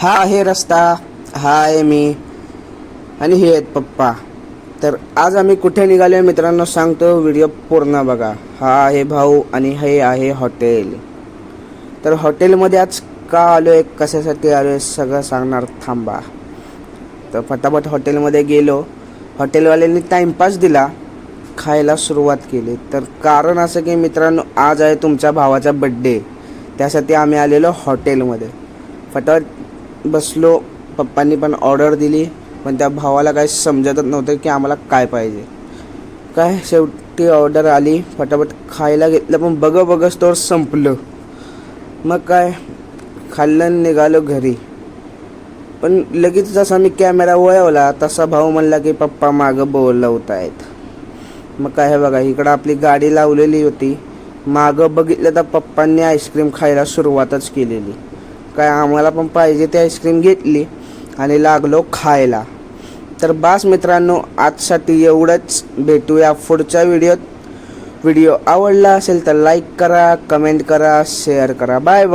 हा आहे रस्ता, हा आहे मी आणि हे आहेत पप्पा. तर आज आम्ही कुठे निघालो मित्रांनो सांगतो, व्हिडिओ पूर्ण बघा. हा आहे भाऊ आणि हे आहे हॉटेल. तर हॉटेलमध्ये आज का आलो आहे, कशासाठी आलो आहे सगळं सांगणार, थांबा. तर फटाफट हॉटेलमध्ये गेलो. हॉटेलवाल्यांनी टाईमपास दिला, खायला सुरुवात केली. तर कारण असं की मित्रांनो, आज आहे तुमच्या भावाचा बड्डे, त्यासाठी आम्ही आलेलो हॉटेलमध्ये. फटाफट बसलो. पप्पांनी पण ऑर्डर दिली, पण त्या भावाला काही समजतच नव्हतं की आम्हाला काय पाहिजे. काय शेवटी ऑर्डर आली, फटाफट खायला घेतलं, पण बघच तर संपलं. मग काय खाल्लं, निघालो घरी. पण लगेच जसा मी कॅमेरा वळवला तसा भाऊ म्हणला की पप्पा मागं बोलवत आहेत. मग काय हे बघा, इकडं आपली गाडी लावलेली होती. मागं बघितलं तर पप्पांनी आईस्क्रीम खायला सुरुवातच केलेली. काय आम्हाला पण पाहिजे ती आईस्क्रीम घेतली आणि लागलो खायला. तर बास मित्रांनो, आजसाठी एवढंच. भेटूया पुढच्या व्हिडिओत. व्हिडिओ आवडला असेल तर लाईक करा, कमेंट करा, शेअर करा. Bye bye.